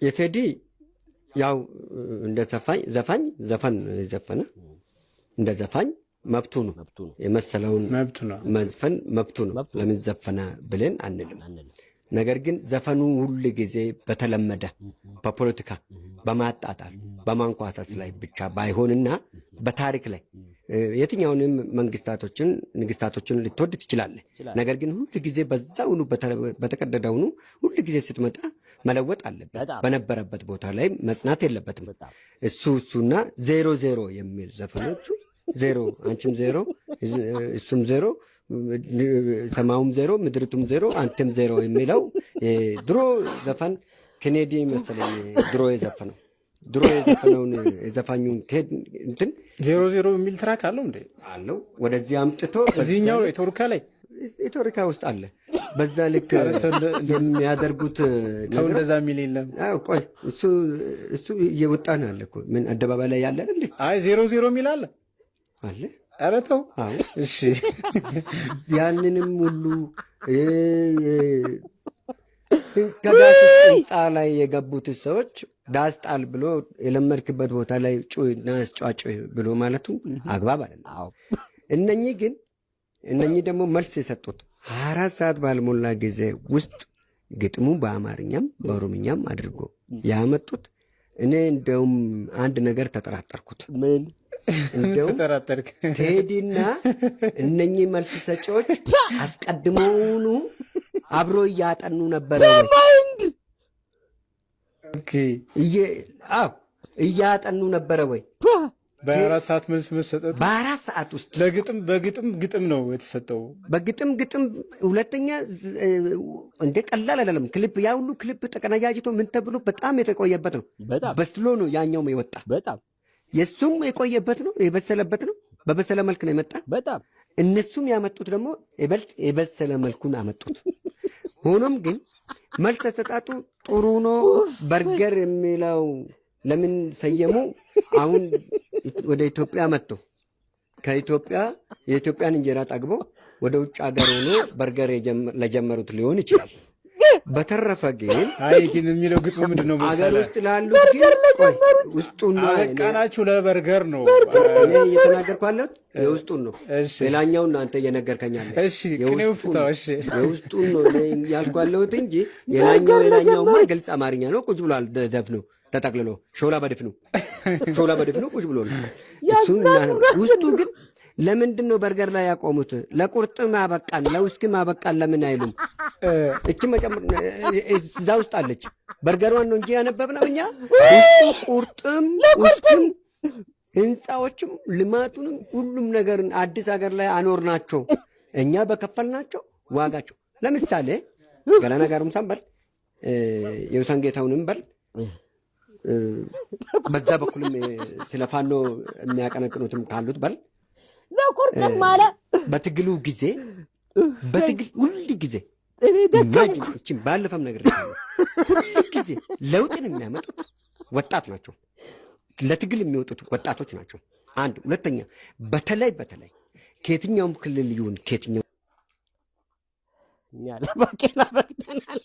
የቴዲ ያው እንደ ዘፋኝ ዘፈን ዘፈነ እንደ ዘፋኝ መብቱ ነው የመሰለውን መዝፈን መብቱ ነው። ለምን ዘፈነ ብለን አንልም። ነገር ግን ዘፈኑ ሁሉ ጊዜ በተለመደ በፖለቲካ በማጣጣል በማንኳሰስ ላይ ብቻ ባይሆንና በታሪክ ላይ የትኛውንም ንግስታቶችን ልትወድ ትችላለህ። ነገር ግን ሁሉ ጊዜ በዛውኑ በተቀደደውኑ ሁሉ ጊዜ ስትመጣ መለወጥ አለበት። በነበረበት ቦታ ላይ መጽናት የለበትም። እሱና 00 የሚል ዘፈኖቹ 0 አንቺም 0 እሱም 0 ሰማዩም 0 ምድርቱም 0 አንተም 0 የሚለው ድሮ ዘፈን ኬኔዲ መሰለኝ ድሮ የዘፈነው የዘፈነውን የዘፋኙን እንትን 00 የሚል ትራክ አለው እንዴ? አለው። ወደዚህ አምጥቶ እዚህኛው ኢትዮሪካ ውስጥ አለ። በዛ ልክ የሚያደርጉት ተው እንደዛ የሚል የለም። ቆይ እሱ እየወጣ ነው ያለ እኮ ምን አደባባይ ላይ ያለ እንዴ? አይ 00 የሚል አለ። ኧረ ተው። አዎ እሺ። ያንንም ሁሉ ከዳስ ህንፃ ላይ የገቡት ሰዎች ዳስ ጣል ብሎ የለመድክበት ቦታ ላይ ጩና ጫጭ ብሎ ማለቱ አግባብ አይደለም። እነኚህ ደግሞ መልስ የሰጡት 24 ሰዓት ባልሞላ ጊዜ ውስጥ ግጥሙ በአማርኛም በኦሮምኛም አድርጎ ያመጡት። እኔ እንደውም አንድ ነገር ተጠራጠርኩት። ምን እንደውም ቴዲና እነኚህ መልስ ሰጪዎች አስቀድመውኑ አብሮ እያጠኑ ነበረ ወይ? እያጠኑ ነበረ ወይ? በ24 ሰዓት መልስ መሰጠት በ24 ሰዓት ውስጥ በግጥም ነው የተሰጠው። በግጥም ሁለተኛ እንደ ቀላል አይደለም። ክሊፕ ያ ሁሉ ክሊፕ ተቀናጃጅቶ ምን ተብሎ በጣም የተቆየበት ነው። በስሎ ነው ያኛውም የወጣ በጣም የሱም የቆየበት ነው፣ የበሰለበት ነው። በበሰለ መልክ ነው የመጣ። በጣም እነሱም ያመጡት ደግሞ ይበልጥ የበሰለ መልኩን አመጡት። ሆኖም ግን መልስ ተሰጣጡ ጥሩ ነው። በርገር የሚለው ለምን ሰየሙ? አሁን ወደ ኢትዮጵያ መጥቶ ከኢትዮጵያ የኢትዮጵያን እንጀራ ጠግቦ ወደ ውጭ ሀገር ሆኖ በርገር ለጀመሩት ሊሆን ይችላል። በተረፈ ግን ግን የሚለው ግጥሙ ምንድን ነው? አገር ውስጥ ላሉት ግን ውስጡና አበቃናችሁ ለበርገር ነው እኔ እየተናገርኩ ያለሁት የውስጡን ነው። ሌላኛውን አንተ እየነገርከኛለህ። የውስጡን ነው ያልኩ ያለሁት እንጂ የላኛውማ ግልጽ አማርኛ ነው። ቁጭ ብሏል ደፍነው ተጠቅልሎ ሾላ በድፍኑ ቁጭ ብሎ ነው እሱን። ውስጡ ግን ለምንድን ነው በርገር ላይ ያቆሙት? ለቁርጥም አበቃን ለውስኪም አበቃን ለምን አይሉም? እቺ መጨመር እዛ ውስጥ አለች። በርገሯን ነው እንጂ ያነበብነው እኛ ቁርጥም ውስኪም ህንፃዎችም ልማቱንም ሁሉም ነገርን አዲስ ሀገር ላይ አኖርናቸው እኛ በከፈልናቸው ዋጋቸው። ለምሳሌ ገላና ጋሩምሳን በል የውሳን ጌታውንም በል በዛ በኩልም ስለ ፋኖ የሚያቀነቅኑትም ካሉት በል በትግሉ ጊዜ ሁሉ ጊዜ እችን ባለፈም ነገር ሁሉ ጊዜ ለውጥን የሚያመጡት ወጣት ናቸው። ለትግል የሚወጡት ወጣቶች ናቸው። አንድ ሁለተኛ፣ በተለይ ከየትኛውም ክልል ይሁን ከየትኛው እኛ ለባቄላ በቅተናል።